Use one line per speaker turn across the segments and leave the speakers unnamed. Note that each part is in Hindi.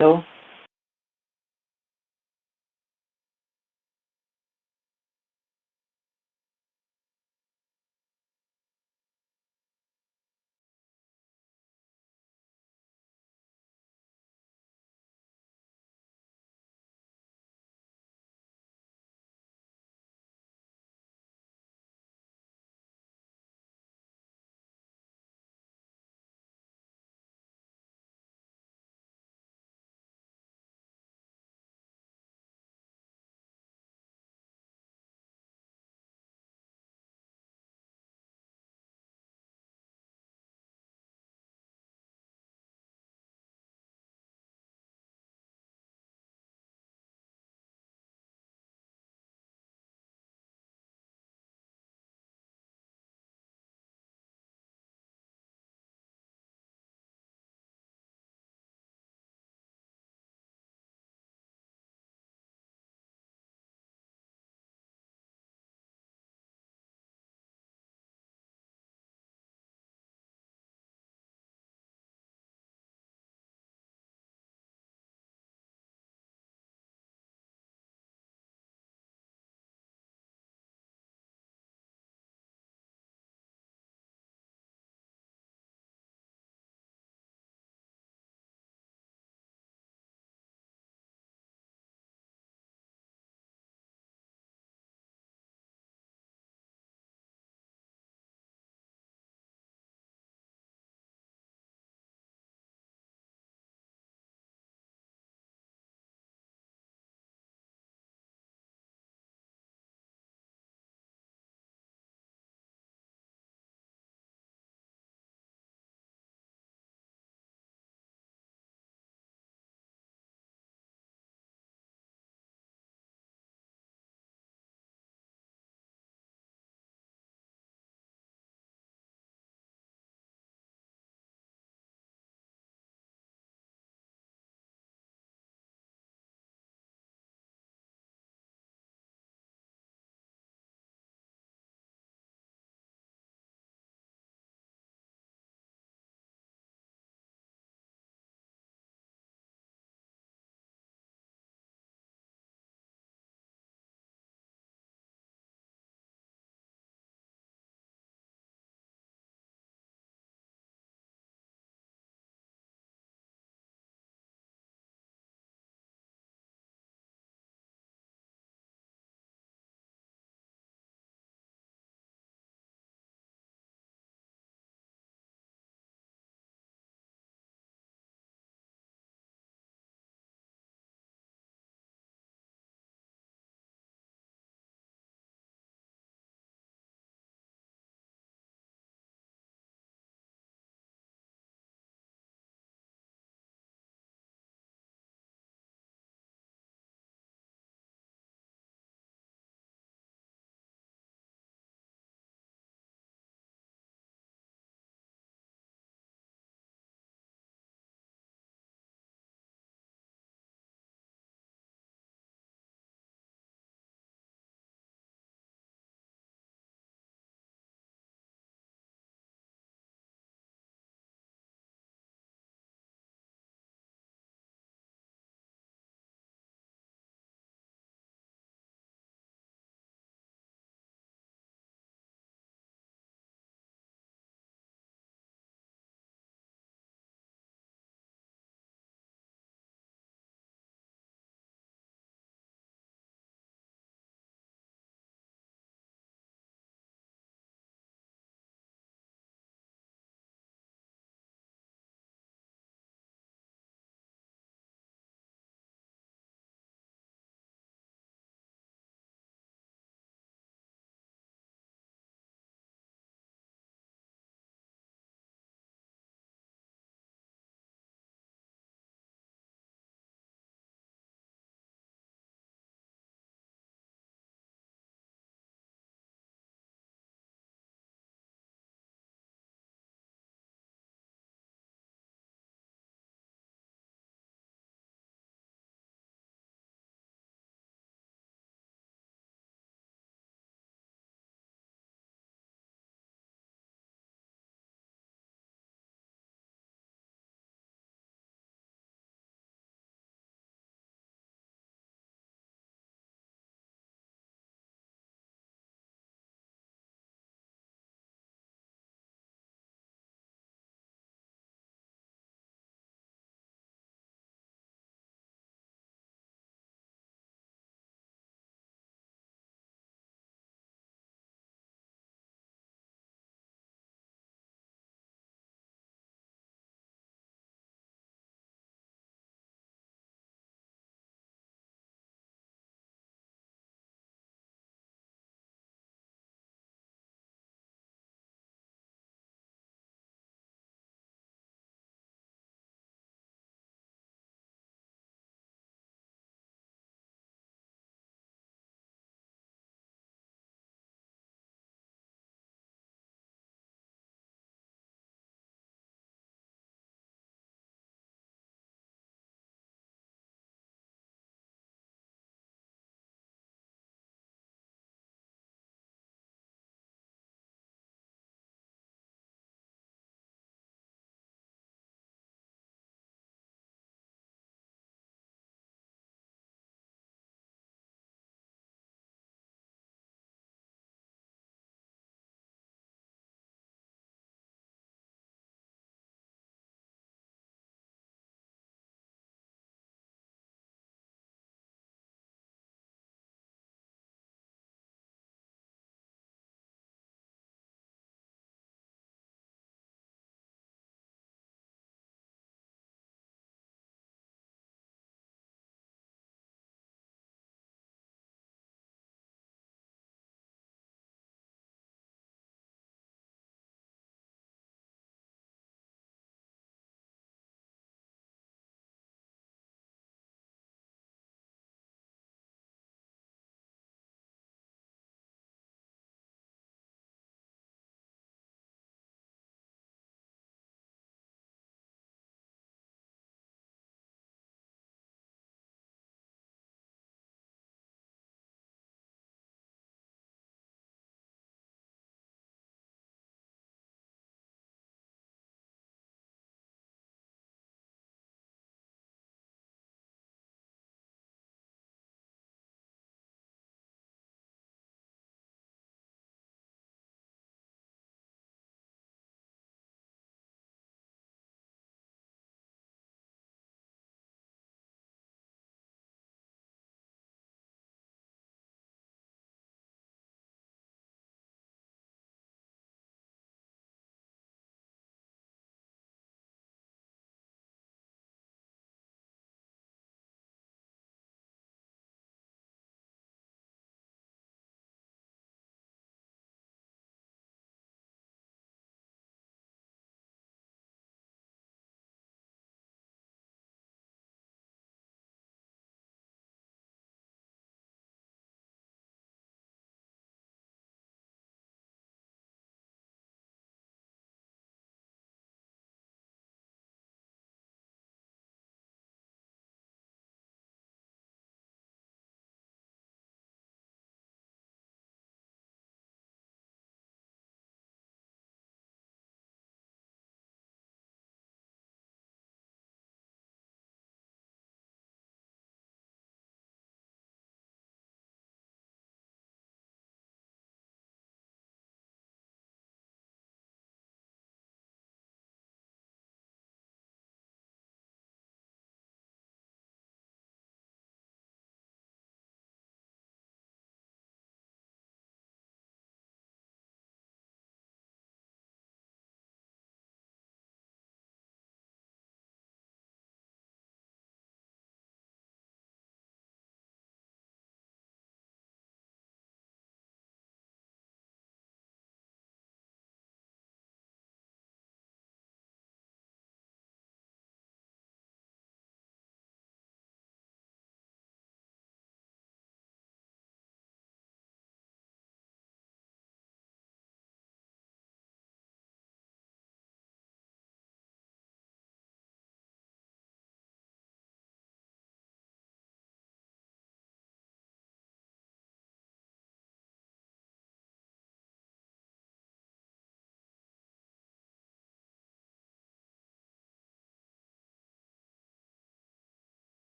तो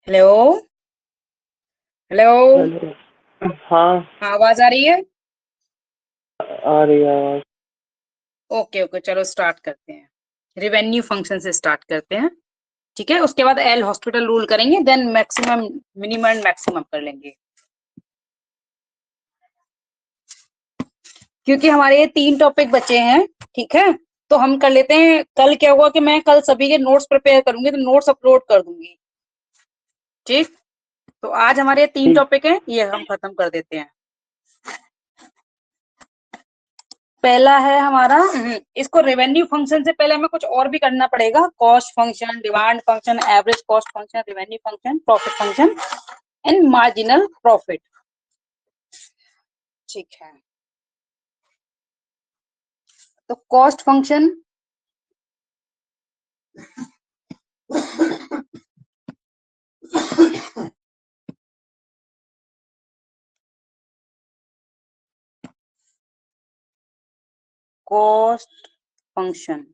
हेलो हेलो।
हेलो। हाँ,
हाँ, आवाज आ रही है?
आ रही है आवाज।
ओके ओके, चलो स्टार्ट करते हैं। रिवेन्यू फंक्शन से स्टार्ट करते हैं। ठीक है, उसके बाद एल हॉस्पिटल रूल करेंगे, then maximum minimum and maximum कर लेंगे, क्योंकि हमारे ये 3 टॉपिक बचे हैं। ठीक है, तो हम कर लेते हैं। कल क्या हुआ कि मैं कल सभी के नोट्स प्रिपेयर करूंगी, तो नोट्स अपलोड कर दूंगी। ठीक, तो आज हमारे ये 3 टॉपिक हैं, ये हम खत्म कर देते हैं। पहला है हमारा इसको रेवेन्यू फंक्शन से पहले हमें कुछ और भी करना पड़ेगा। Cost function, demand function, average cost function, revenue function, profit function and marginal profit. ठीक है, तो cost function cost function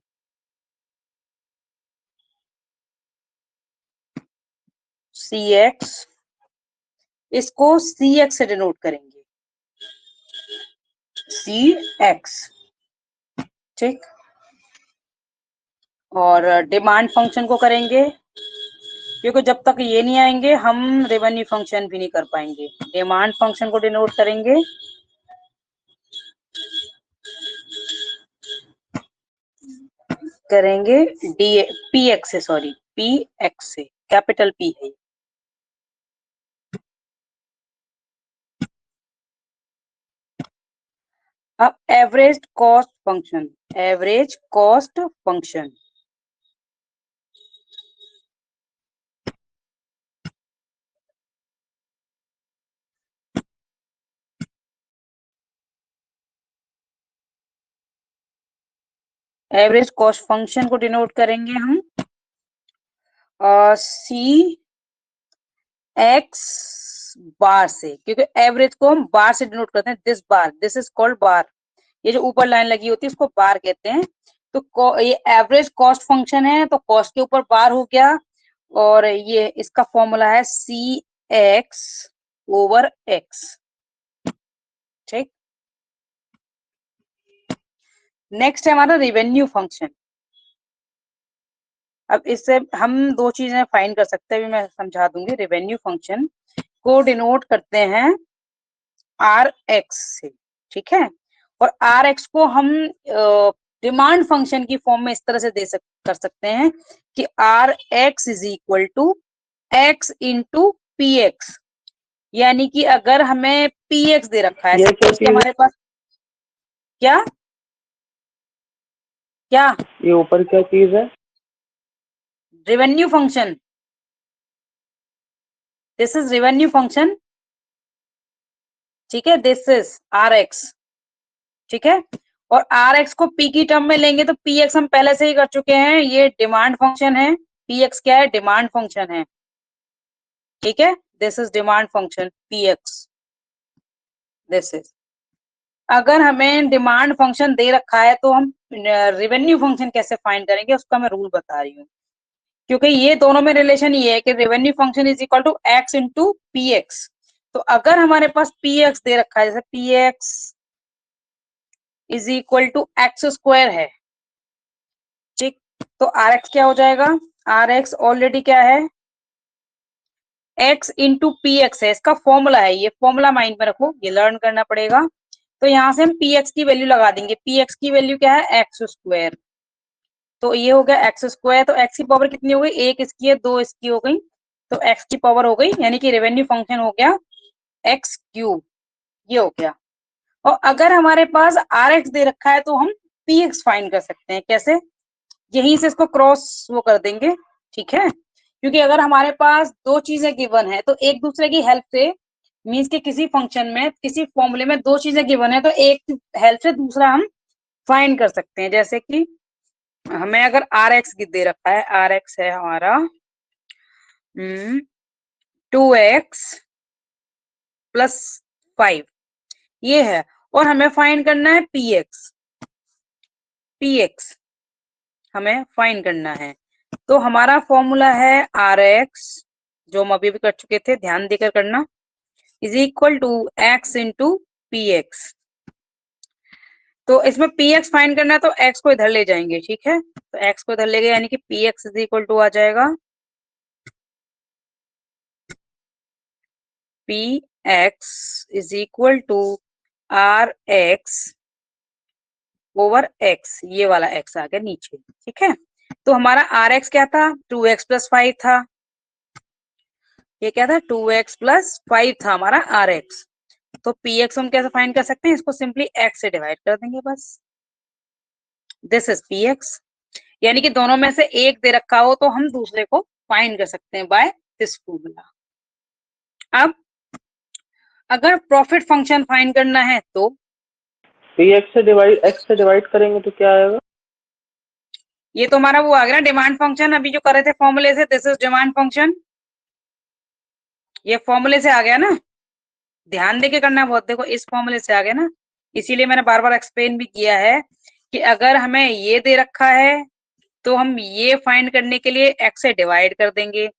C x, इसको सी एक्स से डिनोट करेंगे, सी एक्स। ठीक, और डिमांड फंक्शन को करेंगे, क्योंकि जब तक ये नहीं आएंगे हम रेवेन्यू फंक्शन भी नहीं कर पाएंगे। डिमांड फंक्शन को डिनोट करेंगे करेंगे डी पी एक्स से, सॉरी पी एक्स से, कैपिटल पी है। अब average cost function, average cost function average cost function को डिनोट करेंगे हम सी एक्स बार से, क्योंकि एवरेज को हम बार से डिनोट करते हैं। This bar, this is called bar. ये जो ऊपर लाइन लगी होती है इसको बार कहते हैं। तो ये एवरेज कॉस्ट फंक्शन है, तो कॉस्ट के ऊपर बार हो गया, और ये इसका फॉर्मूला है सी एक्स ओवर एक्स। ठीक, नेक्स्ट है हमारा रेवेन्यू फंक्शन। अब इससे हम 2 चीजें फाइंड कर सकते हैं, अभी मैं समझा दूंगी। रेवेन्यू फंक्शन को डिनोट करते हैं आर एक्स से। ठीक है, और आर एक्स को हम डिमांड फंक्शन की फॉर्म में इस तरह से कर सकते हैं कि R X is equal to X into P X. यानी कि अगर हमें पी एक्स दे रखा है,
ये क्या
सपोज कि
चीज
हमारे पास क्या क्या
है? ये ऊपर क्या चीज है?
Revenue function, this is revenue function. ठीक है, दिस इज आर एक्स। ठीक है, और आर एक्स को पी की टर्म में लेंगे तो पी एक्स हम पहले से ही कर चुके हैं, ये डिमांड फंक्शन है। पी एक्स क्या है? डिमांड फंक्शन है। ठीक है, this is demand function P x, this is. अगर हमें डिमांड फंक्शन दे रखा है तो हम रेवेन्यू फंक्शन कैसे फाइंड करेंगे, उसका मैं रूल बता रही हूँ। क्योंकि ये दोनों में रिलेशन ये है कि revenue function is equal to X into P X. तो अगर हमारे पास पी एक्स दे रखा है, जैसे P X is equal to X square है। ठीक, तो आर एक्स क्या हो जाएगा? आर एक्स ऑलरेडी क्या है? एक्स इंटू पी एक्स है, इसका फॉर्मूला है। ये फॉर्मूला माइंड में रखो, ये लर्न करना पड़ेगा। तो यहाँ से हम पी एक्स की वैल्यू लगा देंगे। पी एक्स की वैल्यू क्या है? X square. तो ये हो गया एक्स स्क्वायर, तो एक्स की पावर कितनी हो गई? एक इसकी है, दो इसकी हो गई, तो एक्स की पावर हो गई, यानी कि रेवेन्यू फंक्शन हो गया एक्स क्यूब। ये हो गया। और अगर हमारे पास आर एक्स दे रखा है तो हम पी एक्स फाइंड कर सकते हैं। कैसे? यहीं से इसको क्रॉस वो कर देंगे। ठीक है, क्योंकि अगर हमारे पास 2 चीजें गिवन है तो एक दूसरे की हेल्प से, मीन्स के किसी फंक्शन में, किसी फॉर्मूले में 2 चीजें गिवन है तो एक हेल्प से दूसरा हम फाइंड कर सकते हैं। जैसे कि हमें अगर आर एक्स दे रखा है, आर एक्स है हमारा 2x+5, ये है, और हमें फाइंड करना है पी एक्स। पी एक्स हमें फाइंड करना है, तो हमारा फॉर्मूला है आर एक्स जो हम अभी भी कर चुके थे, ध्यान देकर करना, is equal to X into P X. तो इसमें पी एक्स फाइंड करना है तो एक्स को इधर ले जाएंगे, ठीक है, तो एक्स को इधर ले गए, यानी कि P X is equal to आ जाएगा P X is equal to R X over X, ये वाला एक्स आ गया नीचे, ठीक है। तो हमारा आर एक्स क्या था, 2x प्लस 5 था, ये क्या था 2x प्लस 5 था हमारा आर एक्स। तो पी एक्स हम कैसे फाइंड कर सकते हैं, इसको सिंपली एक्स से डिवाइड कर देंगे बस, दिस इज पी एक्स। यानी कि दोनों में से एक दे रखा हो तो हम दूसरे को फाइंड कर सकते हैं बाय दिस फॉर्मूला। अब अगर प्रॉफिट फंक्शन फाइंड करना है तो
पी एक्स से डिवाइड करेंगे तो क्या आएगा?
ये तो हमारा वो आ गया ना डिमांड फंक्शन, अभी जो कर रहे थे फॉर्मूले से, दिस इज डिमांड फंक्शन, ये फॉर्मूले से आ गया ना, ध्यान देके करना है बहुत, देखो इस फॉर्मूले से आ गया ना, इसीलिए मैंने बार बार एक्सप्लेन भी किया है कि अगर हमें ये दे रखा है तो हम ये फाइंड करने के लिए एक्स से डिवाइड कर देंगे,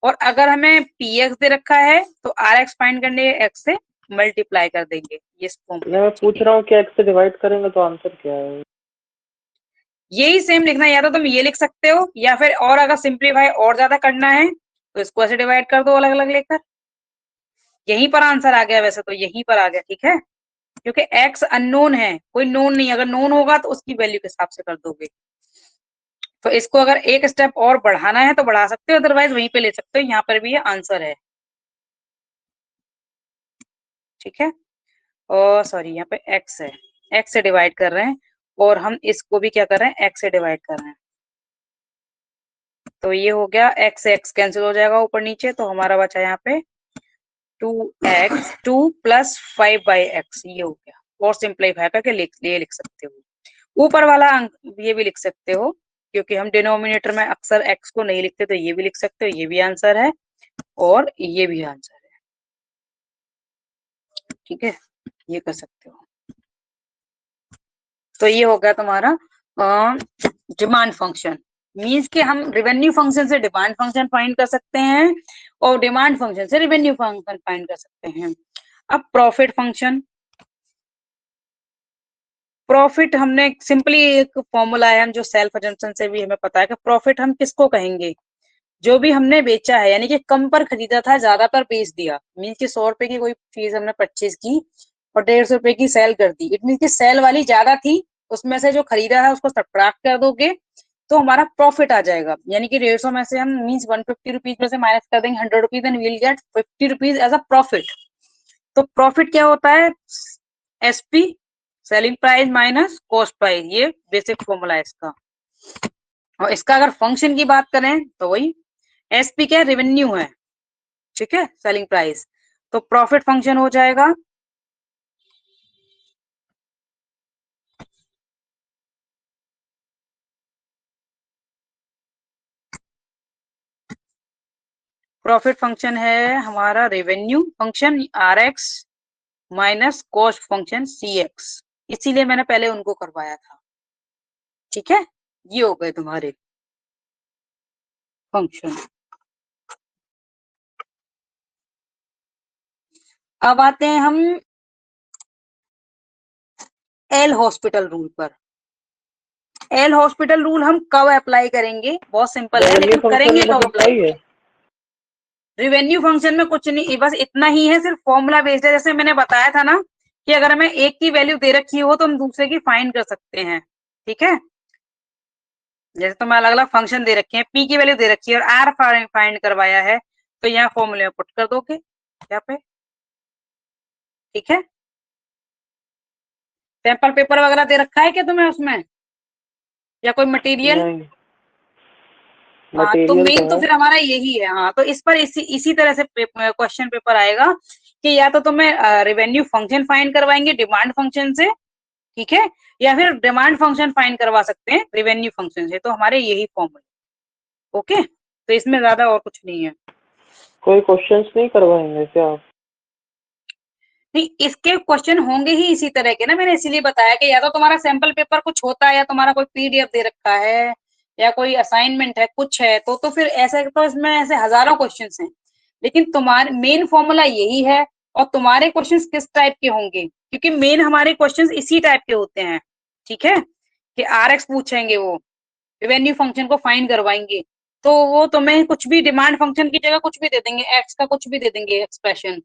और अगर हमें पी एक्स दे रखा है तो आर एक्स फाइंड करने के एक्स से मल्टीप्लाई कर देंगे, ये फॉर्मूला।
मैं पूछ रहा हूँ कि एक्स से डिवाइड करेंगे तो आंसर क्या आएगा?
यही सेम लिखना है, या तो तुम ये लिख सकते हो या फिर और अगर सिंप्लीफाई और ज्यादा करना है तो इसको ऐसे डिवाइड कर दो अलग अलग लेकर, यहीं पर आंसर आ गया, वैसे तो यहीं पर आ गया, ठीक है, क्योंकि x अननोन है, कोई नोन नहीं, अगर नोन होगा तो उसकी वैल्यू के हिसाब से कर दोगे। तो इसको अगर एक स्टेप और बढ़ाना है तो बढ़ा सकते हो, अदरवाइज वहीं पे ले सकते हो, यहाँ पर भी ये आंसर है, ठीक है। और सॉरी यहाँ पे x है, x से डिवाइड कर रहे हैं, और हम इसको भी क्या कर रहे हैं, x से डिवाइड कर रहे हैं, तो ये हो गया x कैंसिल हो जाएगा ऊपर नीचे, तो हमारा बचा यहाँ पे 2x 2 प्लस 5/x, ये हो गया, और सिंप्लीफाई करके लिख सकते हो। ऊपर वाला अंक ये भी लिख सकते हो, क्योंकि हम डिनोमिनेटर में अक्सर x को नहीं लिखते, तो ये भी लिख सकते हो, ये भी आंसर है और ये भी आंसर है, ठीक है, ये कर सकते हो। तो ये हो गया तुम्हारा डिमांड फंक्शन, मींस कि हम रेवेन्यू फंक्शन से डिमांड फंक्शन फाइंड कर सकते हैं और डिमांड फंक्शन से रेवेन्यू फंक्शन फाइंड कर सकते हैं। अब प्रॉफिट फंक्शन, प्रॉफिट हमने सिंपली एक फॉर्मूला है, हम जो सेल्फ अजम्पशन से भी हमें पता है कि प्रॉफिट हम किसको कहेंगे, जो भी हमने बेचा है, यानी कि कम पर खरीदा था ज्यादा पर बेच दिया, मीन्स कि 100 रुपए की कोई चीज हमने परचेज की और 150 रुपए की सेल कर दी, इट मीन की सेल वाली ज्यादा थी, उसमें से जो खरीदा है उसको सब्ट्रैक्ट कर दोगे तो हमारा प्रॉफिट आ जाएगा, यानी कि 150 में से हम मीन्स 150 रुपीज में से माइनस कर देंगे 100 rupees and will get 50 rupees as a profit. तो प्रॉफिट क्या होता है, SP selling price minus cost price, ये बेसिक फॉर्मूला है इसका। और इसका अगर फंक्शन की बात करें तो वही एसपी क्या रेवेन्यू है, ठीक है, सेलिंग प्राइस, तो प्रॉफिट फंक्शन हो जाएगा प्रॉफिट फंक्शन है हमारा revenue function R X minus cost function C X, इसीलिए मैंने पहले उनको करवाया था, ठीक है, ये हो गए तुम्हारे फंक्शन। अब आते हैं हम एल हॉस्पिटल रूल पर। एल हॉस्पिटल रूल हम कब अप्लाई करेंगे, बहुत सिंपल है,
रेवेन्यू
लेकिन
फंक्शन
करेंगे
में
कब
मतलब क्या
अप्लाई।
ही है?
रेवेन्यू फंक्शन में कुछ नहीं, बस इतना ही है, सिर्फ फॉर्मूला बेस्ड है, जैसे मैंने बताया था ना कि अगर हमें एक की वैल्यू दे रखी हो तो हम दूसरे की फाइंड कर सकते हैं, ठीक है, जैसे तुम्हें अलग अलग फंक्शन दे रखे हैं, पी की वैल्यू दे रखी है और आर फाइंड करवाया है, तो यहाँ फॉर्मूले में पुट कर दोगे यहाँ पे, ठीक है। सैंपल पेपर वगैरह दे रखा है क्या तुम्हें उसमें, या कोई मटेरियल?
नहीं,
हाँ तो
मटेरियल
मेन
तो
तो
है।
फिर हमारा यही है, हाँ तो इस पर इसी तरह से क्वेश्चन पेपर आएगा कि या तो तुम्हें रेवेन्यू फंक्शन फाइंड करवाएंगे डिमांड फंक्शन से, ठीक है, या फिर डिमांड फंक्शन फाइंड करवा सकते हैं रेवेन्यू फंक्शन से, तो हमारे यही फॉर्मूला, ओके, तो इसमें ज्यादा और कुछ नहीं है।
कोई क्वेश्चंस नहीं करवाएंगे क्या आप?
नहीं, इसके क्वेश्चन होंगे ही इसी तरह के ना, मैंने इसीलिए बताया कि या तो तुम्हारा सैंपल पेपर कुछ होता है या तुम्हारा कोई पीडीएफ दे रखा है या कोई असाइनमेंट है कुछ है, तो फिर ऐसे तो इसमें ऐसे हजारों क्वेश्चन हैं, लेकिन तुम्हारे मेन फॉर्मूला यही है। और तुम्हारे क्वेश्चंस किस टाइप के होंगे, क्योंकि मेन हमारे क्वेश्चंस इसी टाइप के होते हैं, ठीक है, कि RX पूछेंगे, वो रेवेन्यू फंक्शन को फाइंड करवाएंगे, तो वो तुम्हें कुछ भी डिमांड फंक्शन की जगह कुछ भी दे देंगे, एक्स का कुछ भी दे देंगे एक्सप्रेशन,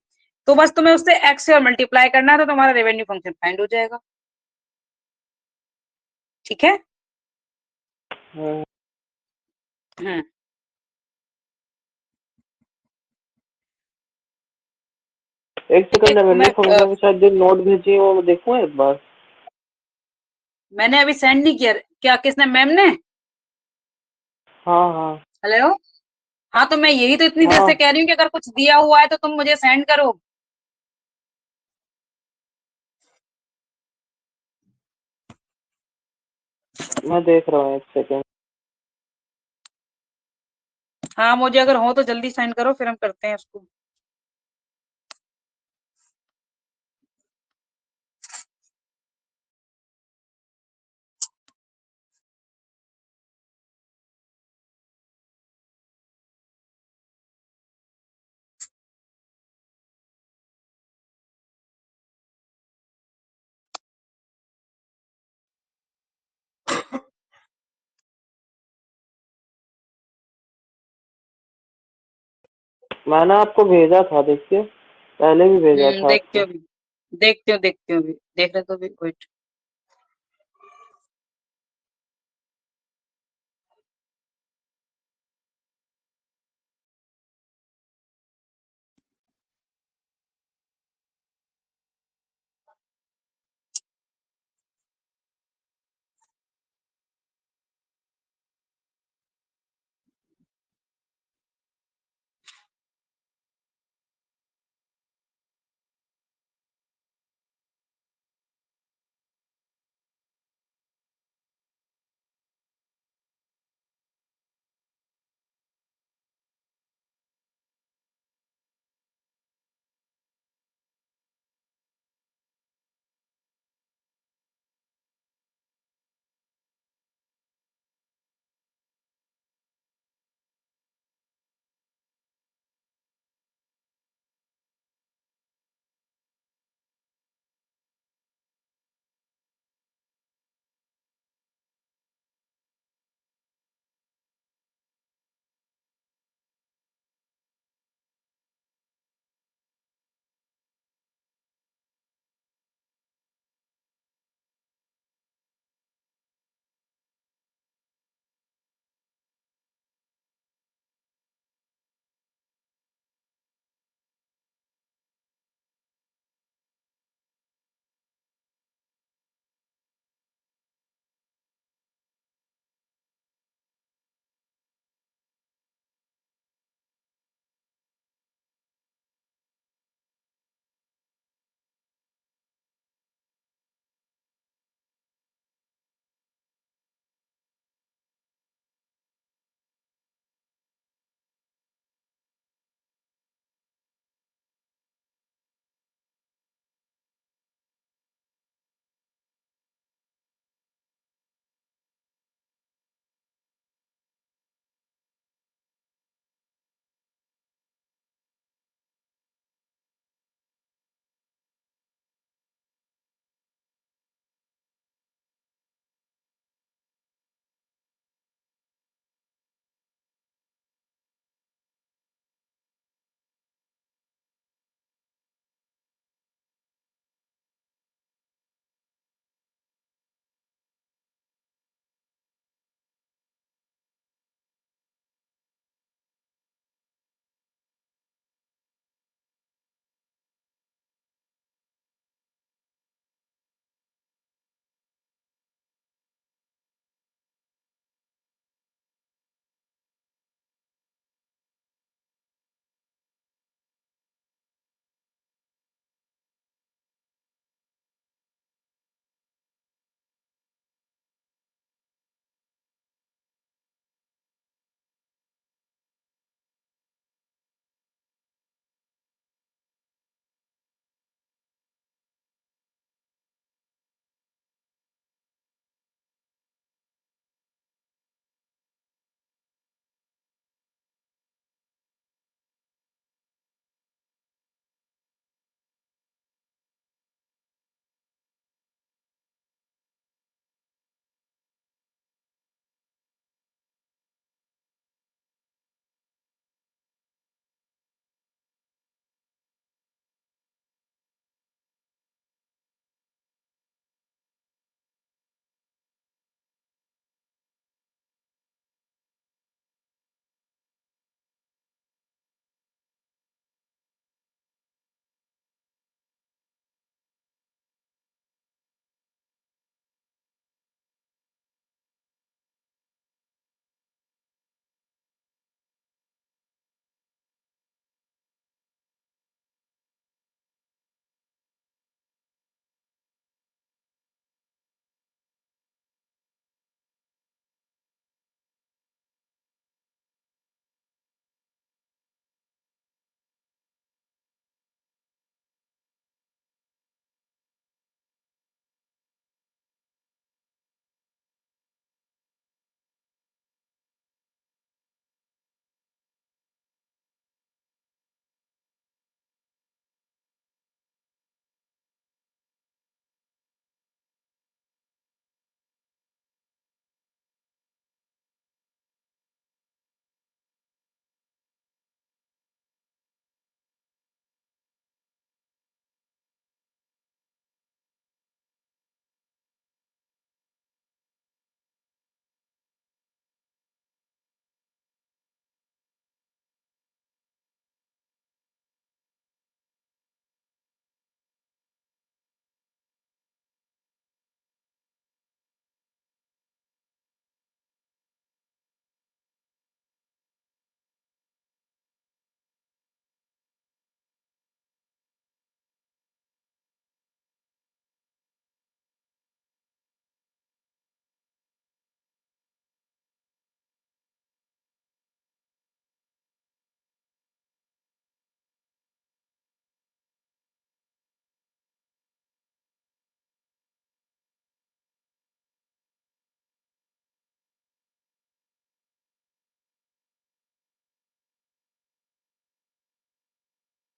तो बस तुम्हें उससे एक्स से मल्टीप्लाई करना है, तो तुम्हारा रेवेन्यू फंक्शन फाइंड हो जाएगा। ठीक है।
हाँ,
हम्म।
एक सेकंड,
देखो
रेवेन्यू
मैं
फंक्शन के साथ जो नोट भेजी है वो देखूं एक बार।
मैंने अभी सेंड नहीं किया। क्या, किसने, मैम ने?
हाँ हाँ
हेलो। हाँ, तो मैं यही तो इतनी देर से
हाँ,
कह रही हूँ कि अगर कुछ दिया हुआ है तो तुम मुझे सेंड करो।
मैं देख रहा हूँ, एक सेकंड।
हाँ, मुझे अगर हो तो जल्दी सेंड करो, फिर हम करते हैं उसको।
मैंने आपको भेजा था, देखिए, पहले भी भेजा था
देखते
आपको।
हो अभी। देखते हो अभी, देख रहे तो अभी, वेट।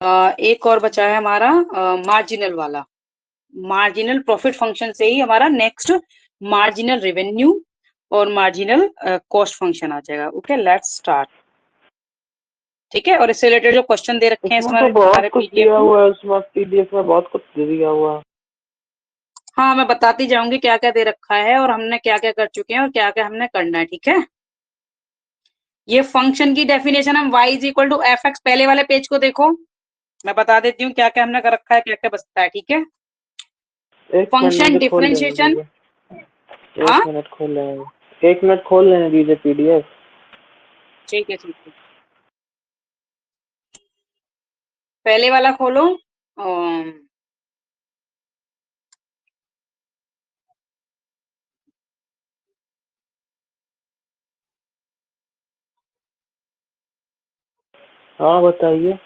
एक और बचा है हमारा मार्जिनल वाला, मार्जिनल प्रॉफिट फंक्शन से ही हमारा नेक्स्ट मार्जिनल रेवेन्यू और मार्जिनल कॉस्ट फंक्शन आ जाएगा। Okay, let's start. ठीक है, और इससे रिलेटेड जो क्वेश्चन दे रखे हैं
इसमें
इसमें
तो बहुत
हमारे
कुछ
पीडीएफ
दिया
में,
हुआ है, उसमें पीडीएफ में बहुत कुछ दिया हुआ है।
हाँ मैं बताती जाऊंगी क्या क्या दे रखा है और हमने क्या क्या कर चुके हैं और क्या क्या हमने करना है। ठीक है, ये फंक्शन की डेफिनेशन हम y is equal to F X, पहले वाले पेज को देखो, मैं बता देती हूँ क्या क्या हमने कर रखा है, क्या क्या बचता है। ठीक है,
एक मिनट
फंक्शन
मुझे खोल लेने
डिफरेंशिएशन,
दीजिए,
हाँ
एक मिनट खोल लेने, एक मिनट खोल लेने दीजिए पीडीएफ।
ठीक है ठीक है, पहले वाला खोलो।
हाँ बताइए।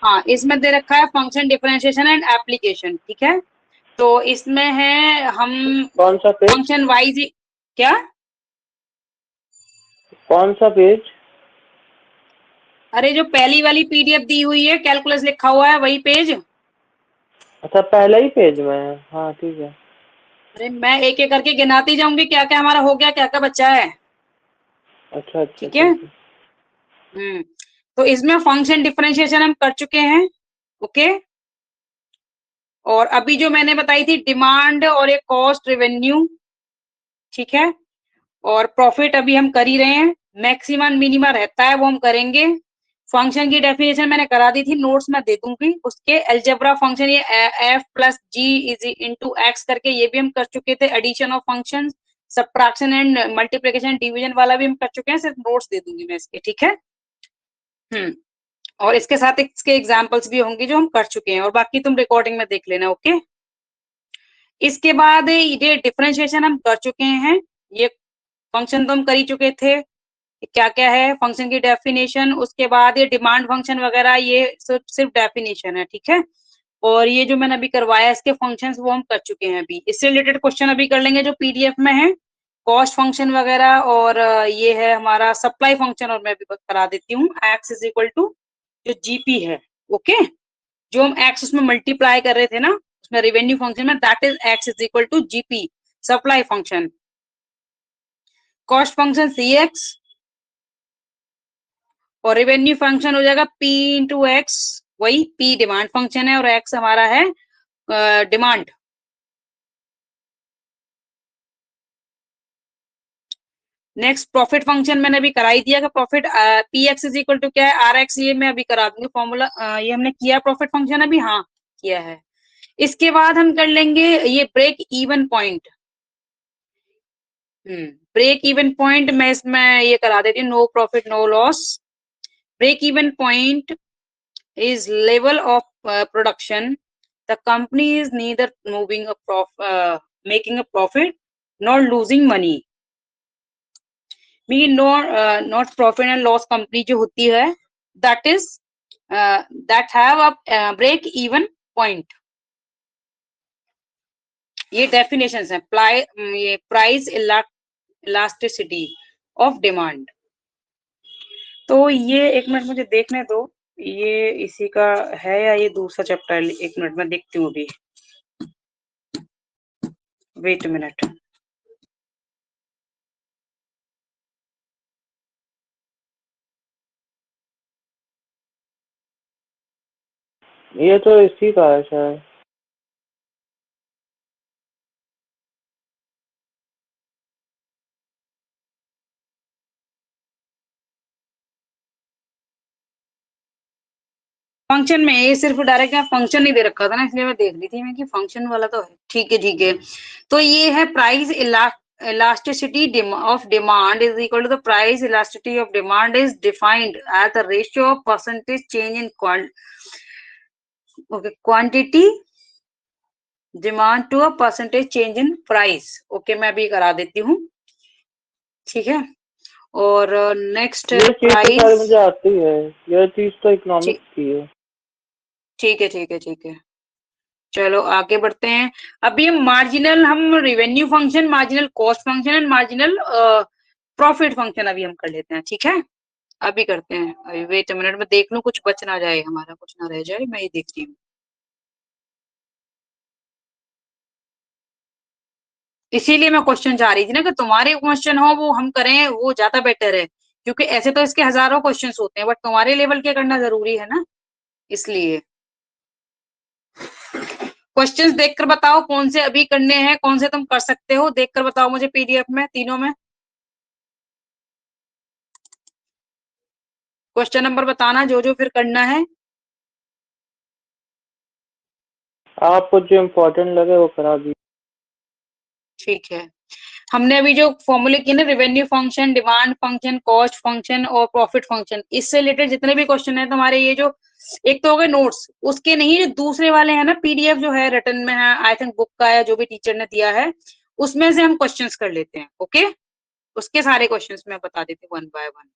हाँ, इसमें दे रखा है फंक्शन डिफरेंशिएशन एंड एप्लीकेशन। ठीक है, तो इसमें है हम
कौन सा पेज?
फंक्शन वाई, क्या,
कौन सा पेज?
अरे जो पहली वाली पीडीएफ दी हुई है, कैलकुलस लिखा हुआ है वही पेज।
अच्छा पहले ही पेज में है, हाँ ठीक है।
अरे मैं एक एक करके गिनाती जाऊंगी क्या क्या हमारा हो गया, क्या क्या बचा है।
अच्छा अच्छा
ठीक है,
ठीक है।
तो इसमें फंक्शन डिफरेंशिएशन हम कर चुके हैं। ओके, और अभी जो मैंने बताई थी डिमांड और एक कॉस्ट रेवेन्यू, ठीक है, और प्रॉफिट अभी हम कर ही रहे हैं, मैक्सिमम मिनिमा रहता है वो हम करेंगे। फंक्शन की डेफिनेशन मैंने करा दी थी, नोट्स में दे दूंगी उसके। अलजेब्रा फंक्शन ये F plus G is into X करके ये भी हम कर चुके थे। Addition of function, subtraction and multiplication division वाला भी हम कर चुके हैं, सिर्फ नोट्स दे दूंगी मैं इसके। ठीक है, और इसके साथ इसके एग्जाम्पल्स भी होंगे जो हम कर चुके हैं, और बाकी तुम रिकॉर्डिंग में देख लेना। ओके, इसके बाद ये डिफरेंशिएशन हम कर चुके हैं, ये फंक्शन तो हम कर ही चुके थे। क्या क्या है फंक्शन की डेफिनेशन, उसके बाद ये डिमांड फंक्शन वगैरह ये सिर्फ डेफिनेशन है। ठीक है, और ये जो मैंने अभी करवाया इसके फंक्शंस वो हम कर चुके हैं। अभी इससे रिलेटेड क्वेश्चन अभी कर लेंगे जो पीडीएफ में है, कॉस्ट फंक्शन वगैरह, और ये है हमारा सप्लाई फंक्शन, और मैं भी करा देती हूँ एक्स इज इक्वल टू जो जीपी है। ओके, जो हम एक्स उसमें मल्टीप्लाई कर रहे थे ना उसमें रेवेन्यू फंक्शन में, that is X is equal to GP supply function. Cost function C X, और रेवेन्यू फंक्शन हो जाएगा पी इंटू एक्स, वही पी डिमांड फंक्शन है और एक्स हमारा है डिमांड। नेक्स्ट प्रॉफिट फंक्शन मैंने अभी करा ही दिया कि profit P X is equal to क्या है आर एक्स, ये मैं अभी करा दूंगी फॉर्मूला। ये हमने किया प्रॉफिट फंक्शन अभी, हाँ किया है। इसके बाद हम कर लेंगे ये break even point. Break even point मैं इसमें ये करा देती हूँ, no profit no loss. Break even point is level of production, the company is neither making a profit nor losing money। Mean not profit and loss company जो होती है, that is that have a break even point। ये डेफिनेशंस हैं, ये प्राइस इलास्टिसिटी ऑफ डिमांड। तो ये एक मिनट मुझे देखने दो, ये इसी का है या ये दूसरा चैप्टर है, एक मिनट में देखती हूँ अभी, वेट मिनट।
ये तो इसी का है शायद।
फंक्शन में ये सिर्फ डायरेक्ट यहाँ फंक्शन नहीं दे रखा था ना, इसलिए मैं देख रही थी मैं कि फंक्शन वाला तो है। ठीक है ठीक है, तो ये है price elasticity of demand is equal to the price elasticity of demand is defined as the ratio of percentage change in quantity demand to a percentage change in price। Okay, मैं भी करा देती हूँ। ठीक है, और नेक्स्ट
ये चीज तो शायद
प्राइस,
मुझे आती है, ये चीज तो इकोनॉमिक्स की है।
ठीक है ठीक है ठीक है, चलो आगे बढ़ते हैं। अभी हम revenue function, marginal cost function and marginal profit function अभी हम कर लेते हैं। ठीक है, अभी करते हैं, अभी वेट अ मिनट में देख लूं कुछ बच ना जाए, हमारा कुछ ना रह जाए, मैं ये देखती हूँ। इसीलिए मैं क्वेश्चन चाह रही थी ना कि तुम्हारे क्वेश्चन हो वो हम करें, वो ज्यादा बेटर है, क्योंकि ऐसे तो इसके हजारों क्वेश्चंस होते हैं, बट तुम्हारे लेवल के करना जरूरी है ना, इसलिए। क्वेश्चंस देखकर बताओ कौन से अभी करने हैं, कौन से तुम कर सकते हो, देखकर बताओ मुझे पीडीएफ में, तीनों में। क्वेश्चन नंबर बताना जो जो फिर करना है।
आपको जो इम्पोर्टेंट लगे वो करा दीजिए।
ठीक है, हमने अभी जो फॉर्मूले किए ना, revenue function, demand function, cost function और प्रॉफिट फंक्शन, इससे रिलेटेड जितने भी क्वेश्चन है तुम्हारे, ये जो एक तो हो गए नोट्स, उसके नहीं जो दूसरे वाले हैं ना, पीडीएफ जो है रिटर्न में है, आई थिंक बुक का है जो भी टीचर ने दिया है, उसमें से हम क्वेश्चंस कर लेते हैं। ओके, उसके सारे क्वेश्चंस मैं बता देती हूँ वन बाय वन।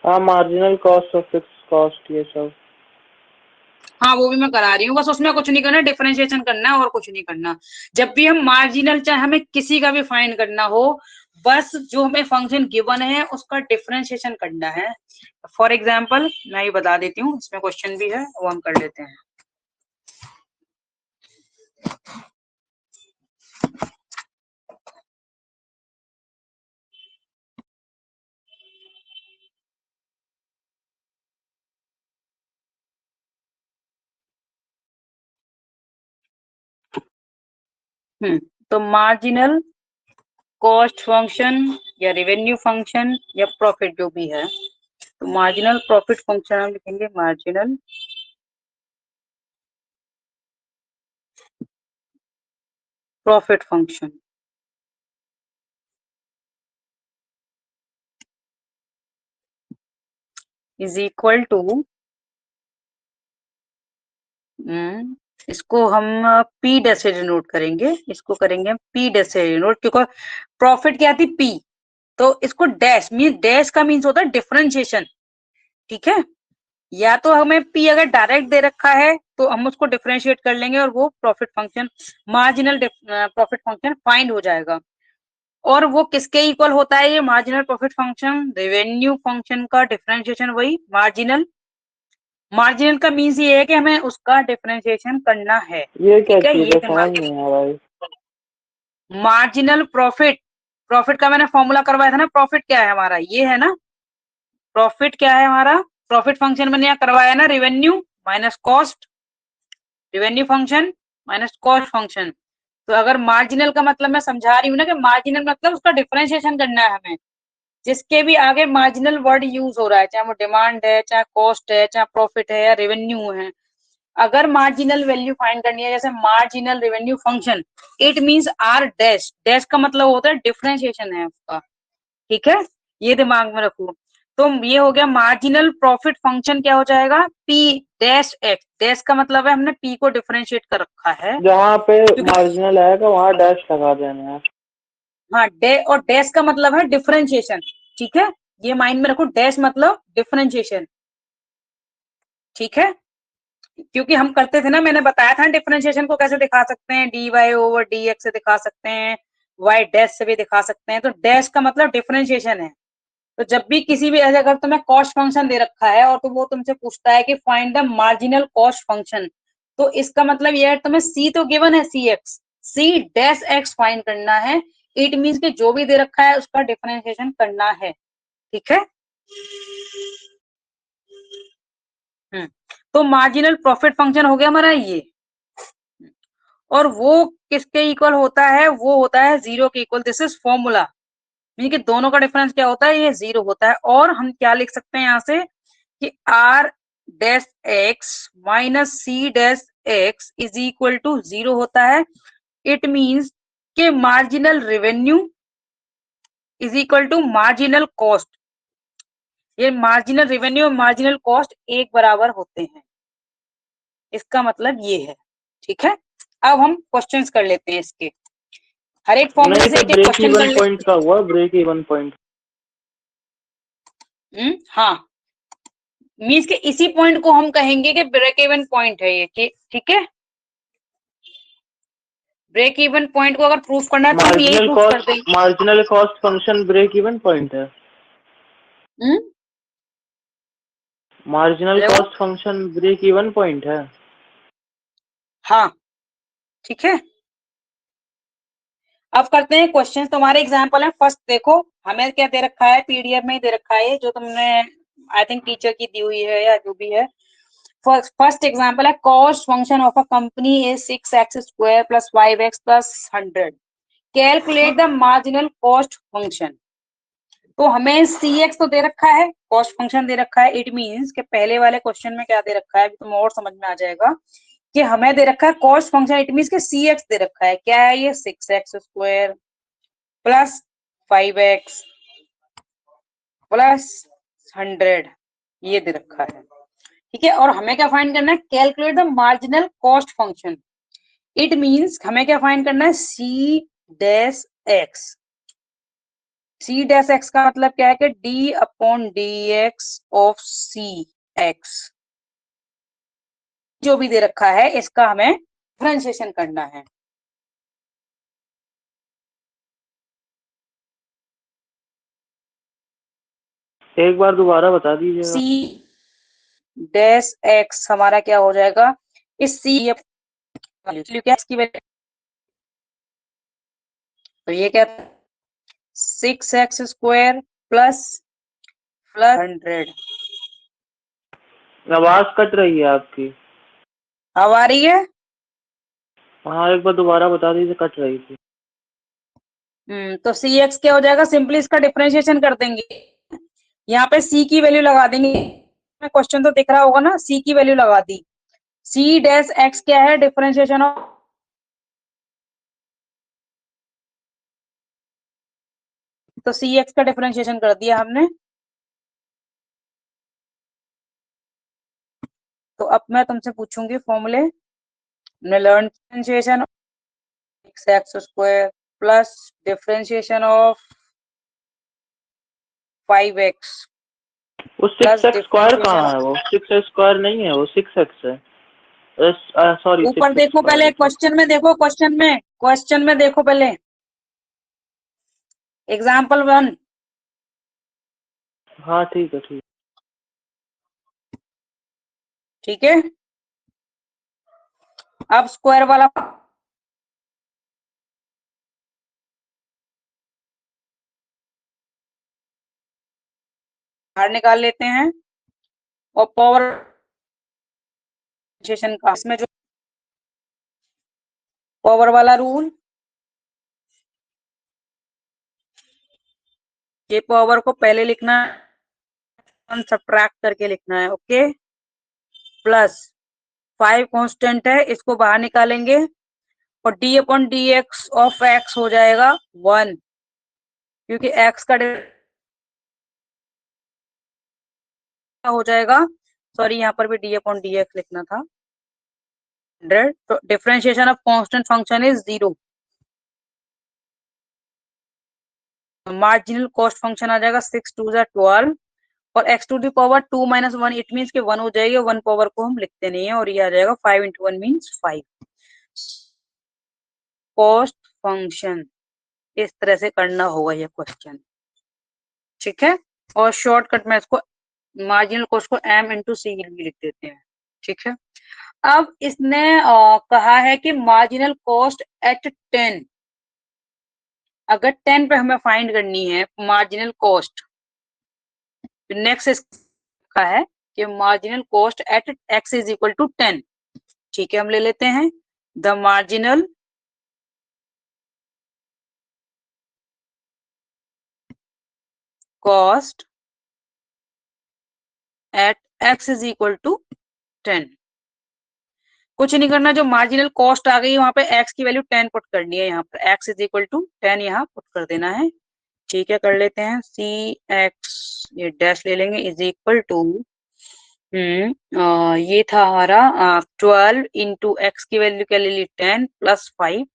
हाँ, मार्जिनल कॉस्ट और फिक्स कॉस्ट ये सब।
हाँ वो भी मैं करा रही हूँ, बस उसमें कुछ नहीं करना, डिफरेंशिएशन करना है और कुछ नहीं करना। जब भी हम मार्जिनल, चाहे हमें किसी का भी फाइंड करना हो, बस जो हमें फंक्शन गिवन है उसका डिफरेंशिएशन करना है। फॉर एग्जाम्पल मैं ये बता देती हूँ, इसमें क्वेश्चन भी है वो हम कर लेते हैं। तो मार्जिनल कॉस्ट फंक्शन या रेवेन्यू फंक्शन या प्रॉफिट जो भी है, तो मार्जिनल प्रॉफिट फंक्शन हम लिखेंगे marginal profit function is equal to, इसको हम पी डैश से डिनोट करेंगे, इसको करेंगे हम पी डैश से डिनोट, क्योंकि प्रॉफिट क्या थी पी, तो इसको डैश मीन, डैश का मीन्स होता है डिफरेंशिएशन। ठीक है, या तो हमें पी अगर डायरेक्ट दे रखा है तो हम उसको डिफरेंशिएट कर लेंगे और वो profit function, marginal profit function find हो जाएगा। और वो किसके इक्वल होता है ये marginal profit function, revenue function का डिफरेंशिएशन, वही मार्जिनल। मार्जिनल का मीन्स ये है कि हमें उसका डिफरेंशिएशन करना है।
ये क्या
ठीक है,
चीज
ये
है, समझ
दिमाग
नहीं आ रहा है।
में। मार्जिनल प्रॉफिट, प्रॉफिट का मैंने फॉर्मूला करवाया था ना, प्रॉफिट क्या है हमारा, ये है ना, प्रॉफिट क्या है हमारा, प्रॉफिट फंक्शन मैंने यहाँ करवाया ना, revenue minus cost, revenue function minus cost function. तो अगर मार्जिनल का मतलब मैं समझा रही हूँ ना कि मार्जिनल मतलब उसका डिफरेंशिएशन करना है हमें, जिसके भी आगे मार्जिनल वर्ड यूज हो रहा है, चाहे वो डिमांड है, चाहे कॉस्ट है, चाहे प्रॉफिट है या रेवेन्यू है, अगर मार्जिनल वैल्यू फाइंड करनी है, जैसे marginal revenue function, it means R dash, dash का मतलब होता है डिफरेंशिएशन है उसका। ठीक है, ये दिमाग में रखो। तो ये हो गया मार्जिनल प्रॉफिट फंक्शन, क्या हो जाएगा पी डैश एक्स, डैश का मतलब है हमने पी को डिफरेंशिएट कर रखा है,
जहाँ पे
क्योंकि
मार्जिनल आएगा वहाँ डैश लगा देना है।
हाँ डे, और डैश का मतलब है डिफरेंशिएशन। ठीक है, ये माइंड में रखो, डैश मतलब डिफरेंशिएशन। ठीक है, क्योंकि हम करते थे ना, मैंने बताया था डिफरेंशिएशन को कैसे दिखा सकते हैं, D Y over D X से दिखा सकते हैं, वाई डैश से भी दिखा सकते हैं, तो डैश का मतलब डिफरेंशिएशन है। तो जब भी किसी भी ऐसे, अगर तुम्हें कॉस्ट फंक्शन दे रखा है और तो वो तुमसे पूछता है कि find the marginal cost function, तो इसका मतलब ये है तुम्हें सी तो गिवन है C X, C dash X find करना है, इट मीन्स कि जो भी दे रखा है उसका डिफरेंशिएशन करना है। ठीक है, तो मार्जिनल प्रॉफिट फंक्शन हो गया हमारा ये, और वो किसके इक्वल होता है, वो होता है जीरो के equal, this is formula, mean कि दोनों का डिफरेंस क्या होता है, ये जीरो होता है। और हम क्या लिख सकते हैं यहाँ से कि R dash X minus C dash X is equal to zero होता है। इट मींस कि marginal revenue is equal to marginal cost, ये मार्जिनल रेवेन्यू और मार्जिनल कॉस्ट एक बराबर होते हैं, इसका मतलब ये है। ठीक है, अब हम क्वेश्चंस कर लेते हैं इसके, हर एक फॉर्मूले
नहीं
से
तो
एक एक
ब्रेक
क्वेश्चन कर
इवन
लेते
पॉइंट का हुआ, ब्रेक इवन पॉइंट।
हैं। हाँ, मीन्स के इसी पॉइंट को हम कहेंगे कि ब्रेक इवन पॉइंट है ये, ठीक है। ब्रेक इवन पॉइंट को अगर प्रूफ करना है तो हम यही प्रूफ कर देंगे।
Marginal cost function break even point है। Marginal cost function break even point है।
हाँ ठीक है। अब करते हैं क्वेश्चन। तुम्हारे एग्जाम्पल है। फर्स्ट देखो, हमें क्या दे रखा है, पीडीएफ में ही दे रखा है जो तुमने आई थिंक टीचर की दी हुई है या जो भी है। फर्स्ट एग्जाम्पल है, cost function of a company is 6x square plus 5x plus 100, calculate the marginal cost function. तो हमें cx तो दे रखा है, कॉस्ट फंक्शन दे रखा है। इट मींस कि पहले वाले क्वेश्चन में क्या दे रखा है, तुम्हें और समझ में आ जाएगा कि हमें दे रखा है कॉस्ट फंक्शन। इट मींस कि cx दे रखा है। क्या है ये, 6x square plus 5x plus 100, ये दे रखा है। ठीक है। और हमें क्या फाइंड करना है, calculate the marginal cost function. It means हमें क्या फाइंड करना है, C dash X. C dash X का मतलब क्या है कि D upon D X of C X, जो भी दे रखा है इसका हमें डिफरेंशिएशन करना है।
एक बार दोबारा बता दीजिएगा।
सी डैश एक्स हमारा क्या हो जाएगा, इस सी की वैल्यू, तो ये क्या, 6x स्क्वायर प्लस 100।
आवाज कट रही है आपकी।
अब आ रही है।
हाँ एक बार दोबारा बता दीजिए, कट रही थी।
तो सी एक्स क्या हो जाएगा, सिंपली इसका डिफरेंशिएशन कर देंगे। यहाँ पे सी की वैल्यू लगा देंगे। क्वेश्चन तो दिख रहा होगा ना, सी की वैल्यू लगा दी। सी डैश एक्स क्या है, डिफरेंशिएशन ऑफ, तो सी एक्स का डिफरेंशिएशन कर दिया हमने। तो अब मैं तुमसे पूछूंगी फॉर्मूले। Learn differentiation x square plus differentiation of 5x
वो
प्लस
6x स्क्वायर
डिफरेंशिएशन
कहाँ है,
ऑफ,
वो 6x स्क्वायर नहीं है, वो 6x है। सॉरी
ऊपर
6x
देखो
स्क्वायर
पहले,
है।
क्वेश्चन में देखो, क्वेश्चन में देखो पहले, एग्जाम्पल 1।
हाँ ठीक है ठीक।
ठीक है। अब स्क्वायर वाला बाहर निकाल लेते हैं और पावर का, इसमें जो पावर वाला रूल, ये पावर को पहले लिखना है, सब्ट्रैक्ट करके लिखना है। ओके। प्लस 5 कांस्टेंट है, इसको बाहर निकालेंगे और D upon D X of x हो जाएगा 1, क्योंकि एक्स का हो जाएगा, सॉरी यहाँ पर भी डी अपॉन डी एक्स लिखना था 100। तो differentiation of constant function is 0। Marginal cost function आ जाएगा 6 2 12 और x to the power 2 minus 1, it means के 1 हो जाएगी। 1 पावर को हम लिखते नहीं है और ये आ जाएगा 5 इंटू 1 मीन्स 5। कॉस्ट फंक्शन इस तरह से करना होगा ये क्वेश्चन। ठीक है। और शॉर्टकट में इसको मार्जिनल कॉस्ट को m इंटू सी भी लिख देते हैं। ठीक है। अब इसने कहा है कि मार्जिनल कॉस्ट एट 10, अगर 10 पे हमें फाइंड करनी है मार्जिनल कॉस्ट, नेक्स्ट का है कि marginal cost at x is equal to 10। ठीक है, हम ले लेते हैं the marginal cost at x is equal to 10। कुछ नहीं करना, जो मार्जिनल कॉस्ट आ गई वहां पे x की वैल्यू 10 पुट करनी है, यहाँ पर x इज इक्वल टू 10 यहाँ पुट कर देना है। ठीक है, कर लेते हैं सी एक्स, ये डैश ले लेंगे, इज इक्वल टू ये था हमारा 12 इंटू एक्स की वैल्यू क्या ले ली 10 प्लस 5,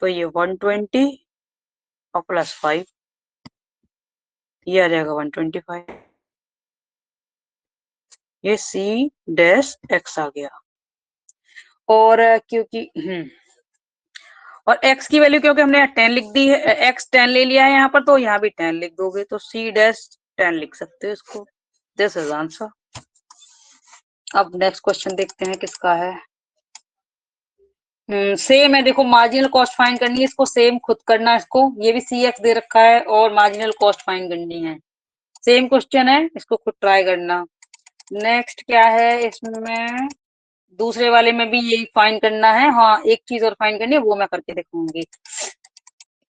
तो ये 120 और प्लस 5, ये आ जाएगा 125। ये सी डैश एक्स आ गया। और क्योंकि और x की वैल्यू क्योंकि हमने 10 लिख दी है, x 10 ले लिया है यहाँ पर, तो यहाँ भी 10 लिख दोगे तो c डैश 10 लिख सकते हो इसको। This is answer. अब नेक्स्ट क्वेश्चन देखते हैं किसका है। सेम है, देखो मार्जिनल कॉस्ट फाइंड करनी है, इसको सेम खुद करना है इसको। ये भी सी एक्स दे रखा है और मार्जिनल कॉस्ट फाइंड करनी है। सेम क्वेश्चन है, इसको खुद ट्राई करना। नेक्स्ट क्या है इसमें, दूसरे वाले में भी यही फाइंड करना है। हाँ, एक चीज और फाइंड करनी है, वो मैं करके दिखाऊंगी।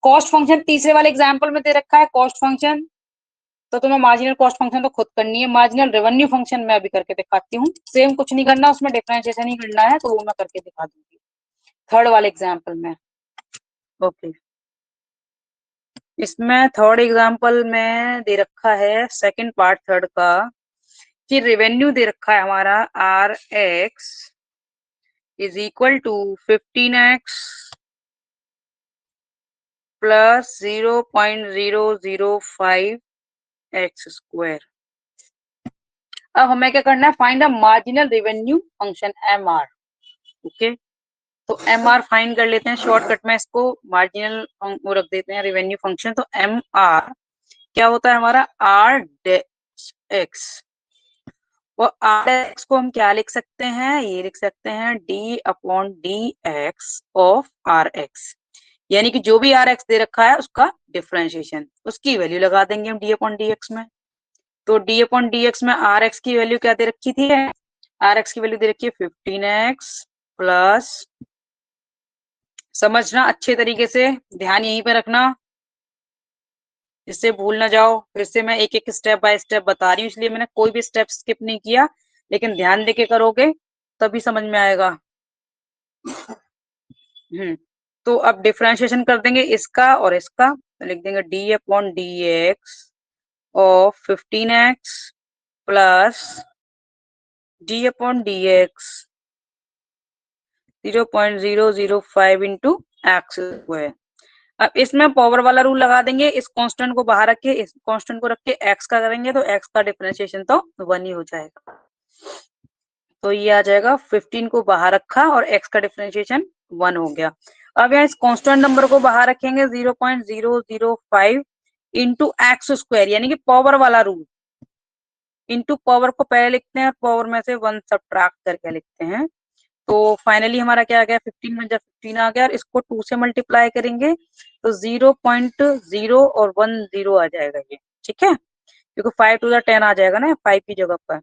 कॉस्ट फंक्शन तीसरे वाले एग्जाम्पल में दे रखा है कॉस्ट फंक्शन, तो तुम्हें मार्जिनल कॉस्ट फंक्शन तो खुद करनी है। मार्जिनल रेवेन्यू फंक्शन मैं अभी करके दिखाती हूँ। सेम कुछ नहीं करना, उसमें डिफरेंशिएशन ही करना है, तो वो मैं करके दिखा दूंगी थर्ड वाले एग्जाम्पल में। ओके, इसमें थर्ड एग्जाम्पल में दे रखा है सेकंड पार्ट थर्ड का, कि रेवेन्यू दे रखा है हमारा R X is equal to 15x plus 0.005 X square. अब हमें क्या करना है, find the marginal revenue function M R. Okay, तो एम आर फाइंड कर लेते हैं शॉर्टकट में, इसको मार्जिनल वो रख देते हैं रेवेन्यू फंक्शन। तो एम आर क्या होता है हमारा, आर डैश एक्स। और आर एक्स को हम क्या लिख सकते हैं, ये लिख सकते हैं D upon D X of R X, यानी कि जो भी आर एक्स दे रखा है उसका डिफरेंशिएशन, उसकी वैल्यू लगा देंगे हम डी अपॉन डी एक्स में। तो डी अपॉन डी एक्स में आर एक्स की वैल्यू क्या दे रखी थी, आर एक्स की वैल्यू दे रखी है 15x प्लस, समझना अच्छे तरीके से, ध्यान यहीं पे रखना जिससे भूल ना जाओ। फिर से मैं एक एक स्टेप बाय स्टेप बता रही हूँ, इसलिए मैंने कोई भी स्टेप स्किप नहीं किया, लेकिन ध्यान देके करोगे तभी समझ में आएगा। तो अब डिफरेंशिएशन कर देंगे इसका और इसका, तो लिख देंगे D upon D X of 15x plus D upon D x 0.005 into x square. अब इसमें पावर वाला रूल लगा देंगे, इस कांस्टेंट को बाहर रख के इस कांस्टेंट को रख के एक्स का करेंगे, तो एक्स का डिफरेंशिएशन तो 1 ही हो जाएगा। तो ये आ जाएगा, 15 को बाहर रखा और एक्स का डिफरेंशिएशन 1 हो गया। अब यहाँ इस कांस्टेंट नंबर को बाहर रखेंगे 0.005 इंटू एक्स स्क्वायर, यानी कि पावर वाला रूल। इंटू पावर को पहले लिखते हैं और पावर में से 1 सब्ट्रैक्ट करके लिखते हैं। तो फाइनली हमारा क्या आ गया, 15 में जब 15 आ गया और इसको 2 से मल्टीप्लाई करेंगे तो 0.0 और 1 0 आ जाएगा ये, ठीक है, क्योंकि 5 टू द 10 आ जाएगा ना 5 की जगह पर।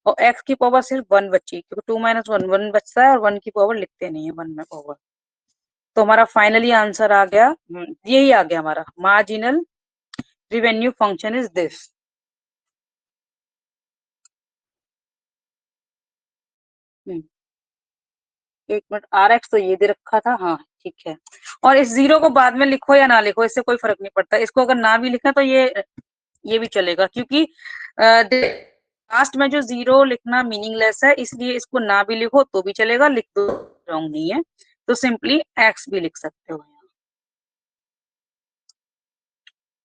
और x की पावर सिर्फ 1 बची, क्योंकि 2 माइनस 1 1 बचता है और 1 की पावर लिखते नहीं है 1 में पावर। तो हमारा फाइनली आंसर आ गया, यही आ गया हमारा, marginal revenue function is this. एक मिनट, आर एक्स तो ये दे रखा था, हाँ ठीक है। और इस जीरो को बाद में लिखो या ना लिखो, इससे कोई फर्क नहीं पड़ता। इसको अगर ना भी लिखा तो ये भी चलेगा, क्योंकि लास्ट में जो जीरो लिखना मीनिंगलेस है, इसलिए इसको ना भी लिखो तो भी चलेगा, लिख दो रॉन्ग नहीं है, तो सिंपली एक्स भी लिख सकते हो।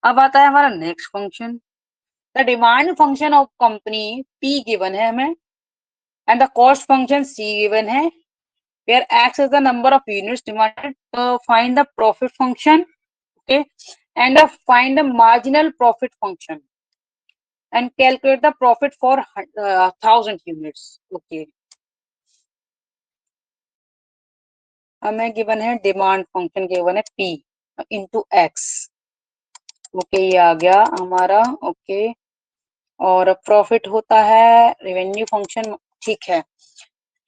अब आता है हमारा next function, the demand function of company P given है हमें, and the cost function C given है, where x is the number of units demanded. So find the profit function, okay, and find the marginal profit function and calculate the profit for 1000 units. Okay, हमें गिवन है डिमांड फंक्शन गिवन है p इंटू x। ओके, ये आ गया हमारा। ओके, और प्रॉफिट होता है रेवेन्यू फंक्शन, ठीक है।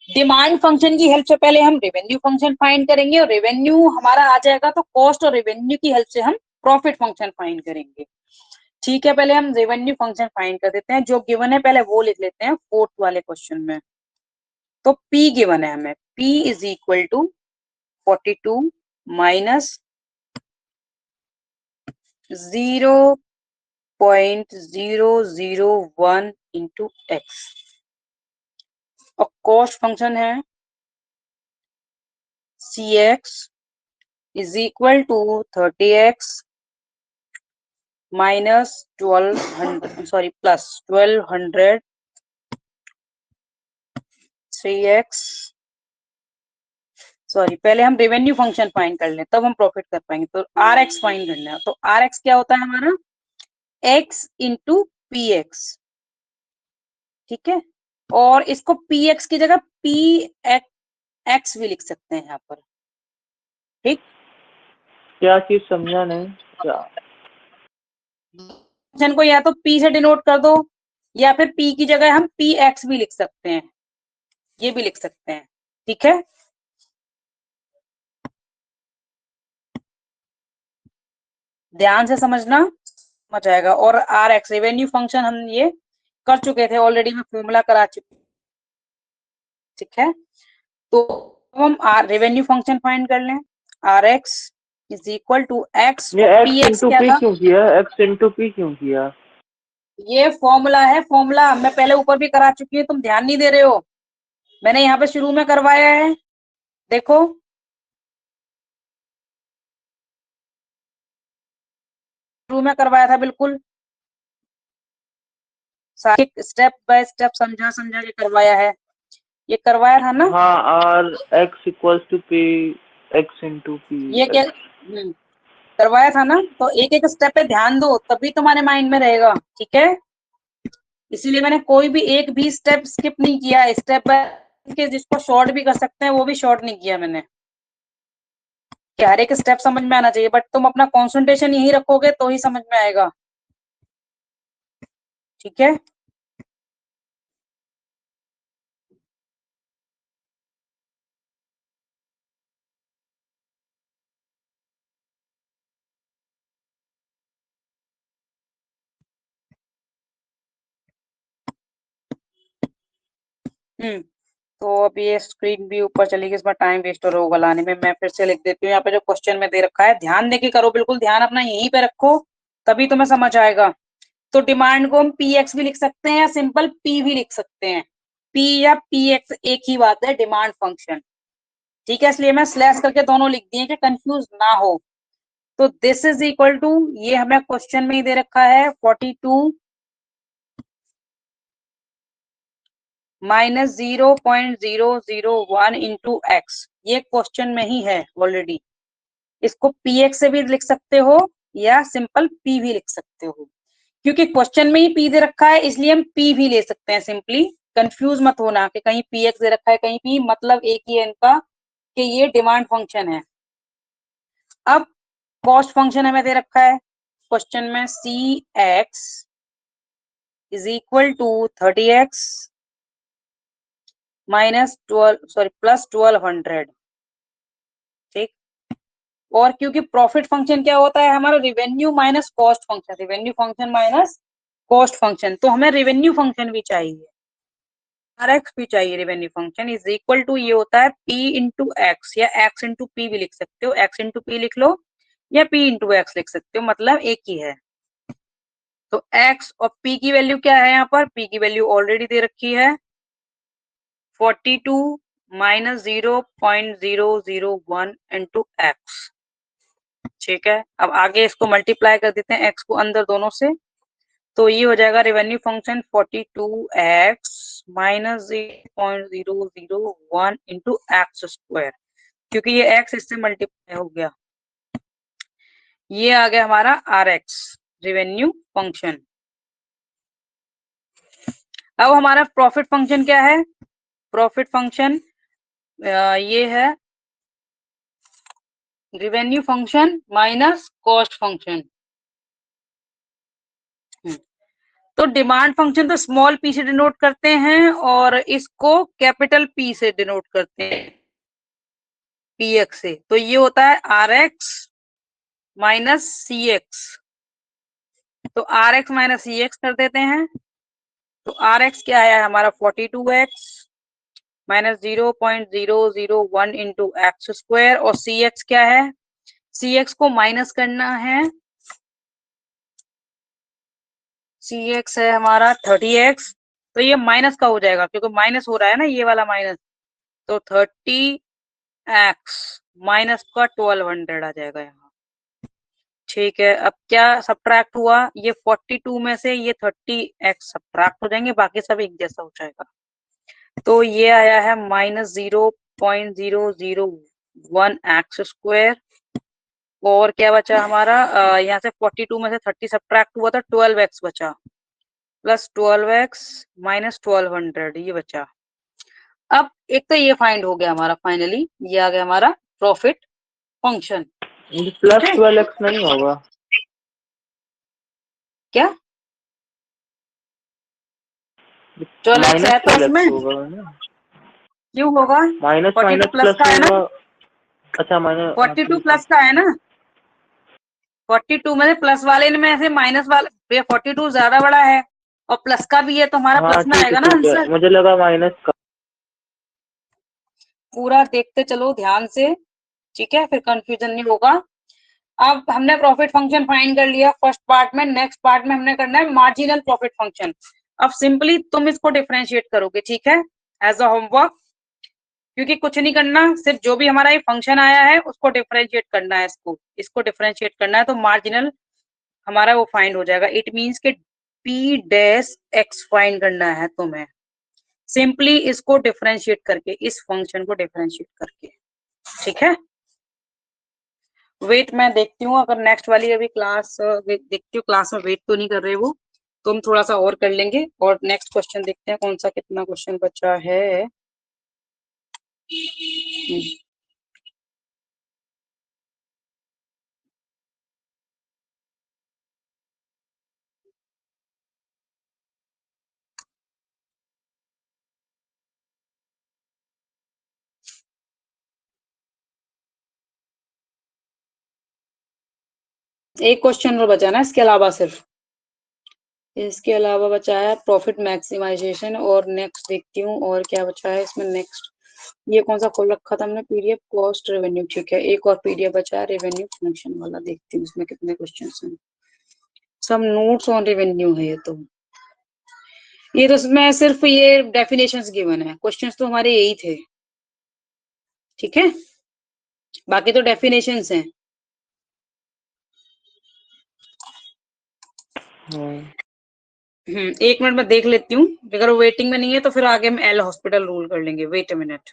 डिमांड फंक्शन की हेल्प से पहले हम रेवेन्यू फंक्शन फाइंड करेंगे, और रेवेन्यू हमारा आ जाएगा तो कॉस्ट और रेवेन्यू की हेल्प से हम प्रॉफिट फंक्शन फाइंड करेंगे। ठीक है, पहले हम रेवेन्यू फंक्शन फाइंड कर देते हैं, जो गिवन है पहले वो लिख लेते हैं फोर्थ वाले क्वेश्चन में। तो P गिवन है हमें, P is equal to 42 minus 0.001 into X, और कॉस्ट फंक्शन है CX is equal to 30x minus 1200 sorry plus 1200 3x, sorry पहले हम रेवेन्यू फंक्शन फाइंड कर लें तब हम प्रॉफिट कर पाएंगे। तो आर एक्स फाइंड करना है, तो आर एक्स क्या होता है हमारा x इंटू पी एक्स, ठीक है। और इसको पी एक्स की जगह पी एक्स भी लिख सकते हैं यहाँ पर, ठीक।
क्या चीज समझा नहीं क्या?
फंक्शन को या तो p से डिनोट कर दो या फिर p की जगह हम पी एक्स भी लिख सकते हैं, ये भी लिख सकते हैं, ठीक है। ध्यान से समझना, समझ आएगा। और आर एक्स रेवेन्यू फंक्शन हम ये कर चुके थे ऑलरेडी, मैं फॉर्मूला करा चुकी, ठीक है। तो हम आर रेवेन्यू फंक्शन फाइंड कर लें, R X is equal to X,
ये
और पी
x
एक्स
इंटू
क्या
पी
था,
क्यों किया? x इंटू पी क्यों किया?
ये फॉर्मूला है, फॉर्मूला मैं पहले ऊपर भी करा चुकी हूँ, तुम ध्यान नहीं दे रहे हो। मैंने यहाँ पे शुरू में करवाया है, देखो शुरू में करवाया था बिल्कुल, स्टेप बाय स्टेप समझा समझा के करवाया है, ये करवाया था ना।
हाँ, और x equals to P, x into P.
ये क्या करवाया था ना, तो एक एक स्टेप पे ध्यान दो तभी तुम्हारे माइंड में रहेगा, ठीक है। इसीलिए मैंने कोई भी एक भी स्टेप स्किप नहीं किया, स्टेप बाय के जिसको शॉर्ट भी कर सकते हैं वो भी शॉर्ट नहीं किया मैंने, कि हर एक स्टेप समझ में आना चाहिए, बट तुम अपना कंसंट्रेशन यही रखोगे तो ही समझ में आएगा, ठीक है। तो अब ये स्क्रीन भी ऊपर चली गई, इसमें टाइम वेस्ट होगा लाने में, मैं फिर से लिख देती हूँ यहाँ पे जो क्वेश्चन में दे रखा है, ध्यान देके करो, बिल्कुल ध्यान अपना यहीं पे रखो तभी तुम्हें समझ आएगा। तो डिमांड को हम पी एक्स भी लिख सकते हैं या सिंपल पी भी लिख सकते हैं, पी या पी एक्स एक ही बात है, डिमांड फंक्शन, ठीक है। इसलिए मैं स्लैश करके दोनों लिख दिए कि कंफ्यूज ना हो। तो दिस इज इक्वल टू, ये हमें क्वेश्चन में ही दे रखा है 42 माइनस 0.001 इंटू एक्स, ये क्वेश्चन में ही है ऑलरेडी। इसको पी एक्स से भी लिख सकते हो या सिंपल पी भी लिख सकते हो, क्योंकि क्वेश्चन में ही पी दे रखा है इसलिए हम पी भी ले सकते हैं सिंपली। कंफ्यूज मत होना कि कहीं पी एक्स दे रखा है कहीं पी, मतलब एक ही है इनका कि ये डिमांड फंक्शन है। अब कॉस्ट फंक्शन हमें दे रखा है क्वेश्चन में, C X is equal to 30x minus 12, sorry plus 1200, ठीक। और क्योंकि प्रॉफिट फंक्शन क्या होता है हमारा, revenue minus cost function, revenue function minus cost function, तो हमें रिवेन्यू फंक्शन भी चाहिए, आर एक्स भी चाहिए। Revenue function is equal to, ये होता है पी इंटू एक्स या एक्स इंटू पी भी लिख सकते हो, एक्स इंटू पी लिख लो या पी इंटू एक्स लिख सकते हो, मतलब एक ही है। तो x और p की वैल्यू क्या है, यहाँ पर p की वैल्यू ऑलरेडी दे रखी है 42 माइनस 0.001 इंटू एक्स, ठीक है। अब आगे इसको मल्टीप्लाई कर देते हैं x को अंदर दोनों से, तो ये हो जाएगा revenue function 42x minus 0.001 into x square, क्योंकि ये x इससे मल्टीप्लाई हो गया, ये आ गया हमारा आर एक्स रेवेन्यू फंक्शन। अब हमारा प्रॉफिट फंक्शन क्या है, प्रॉफिट फंक्शन ये है revenue function minus cost function. तो डिमांड फंक्शन तो स्मॉल पी से डिनोट करते हैं और इसको कैपिटल पी से डिनोट करते हैं, पी एक्स से। तो ये होता है R X minus C X, तो R X minus C X कर देते हैं। तो आर एक्स क्या है हमारा 42x minus 0.001 into x square, और सी एक्स क्या है, सी एक्स को माइनस करना है, सी एक्स है हमारा 30x, तो ये माइनस का हो जाएगा क्योंकि माइनस हो रहा है ना ये वाला माइनस, तो 30x माइनस का 1200 आ जाएगा यहाँ, ठीक है। अब क्या सब्ट्रैक्ट हुआ, ये 42 में से ये 30x सब्ट्रैक्ट हो जाएंगे, बाकी सब एक जैसा हो जाएगा। तो ये आया है -0.001 x²। और क्या बचा हमारा, यहाँ से 42 में से 30 सब्ट्रैक्ट हुआ था, 12x बचा, प्लस 12x माइनस 1200 ये बचा। अब एक तो ये फाइंड हो गया हमारा, फाइनली ये आ गया हमारा प्रॉफिट फंक्शन।
प्लस 12x नहीं होगा
क्या 12x है तो उसमें
होगा ना,
क्यों होगा,
माइनस
42 प्लस
प्लस
का है ना,
होगा। अच्छा माइनस,
42
ठीक है।
प्लस का है ना, 42 में से प्लस वाले में से माइनस वाला, 42 ज्यादा बड़ा है और प्लस का भी है तो हमारा
हाँ
प्लस में आएगा ना
ठीक है,
आंसर।
मुझे लगा माइनस का।
पूरा देखते चलो ध्यान से, ठीक है, फिर कंफ्यूजन नहीं होगा। अब हमने प्रॉफिट फंक्शन फाइंड कर लिया फर्स्ट पार्ट में, नेक्स्ट पार्ट में हमने करना है मार्जिनल प्रॉफिट फंक्शन। अब सिंपली तुम इसको डिफरेंशिएट करोगे, ठीक है, एज अ होमवर्क, क्योंकि कुछ नहीं करना, सिर्फ जो भी हमारा ये फंक्शन आया है उसको डिफरेंशिएट करना है, इसको डिफरेंशिएट करना है, तो मार्जिनल हमारा वो फाइंड हो जाएगा। इट मींस के पी डैश एक्स फाइंड करना है तुम्हें, सिंपली इसको डिफरेंशिएट करके, इस फंक्शन को डिफरेंशिएट करके, ठीक है। वेट मैं देखती हूँ, अगर नेक्स्ट वाली अभी क्लास देखती हूँ, क्लास में वेट तो नहीं कर रहे वो, तो हम थोड़ा सा और कर लेंगे और नेक्स्ट क्वेश्चन देखते हैं कौन सा, कितना क्वेश्चन बचा है। एक क्वेश्चन और बचा ना इसके अलावा, सिर्फ इसके अलावा बचा है प्रॉफिट मैक्सिमाइजेशन, और नेक्स्ट देखती हूँ और क्या बचा है इसमें नेक्स्ट। ये कौन सा खोल रखा था हमने, पीडीएफ कॉस्ट रेवेन्यू, ठीक है, एक और पीडीएफ बचा है रेवेन्यू फंक्शन वाला, देखती हूँ इसमें कितने क्वेश्चन हैं। सब नोट्स ऑन रेवेन्यू है ये तो, ये तो इसमें सिर्फ ये डेफिनेशंस गिवन है, क्वेश्चंस तो हमारे यही थे, ठीक है, बाकी तो डेफिनेशंस हैं। एक मिनट में देख लेती हूँ, अगर वो वेटिंग में नहीं है तो फिर आगे हम एल हॉस्पिटल रूल कर लेंगे, wait a minute.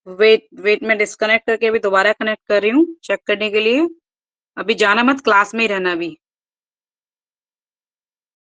Wait wait में डिस्कनेक्ट करके अभी दोबारा कनेक्ट कर रही हूँ चेक करने के लिए, अभी जाना मत, क्लास में ही रहना अभी।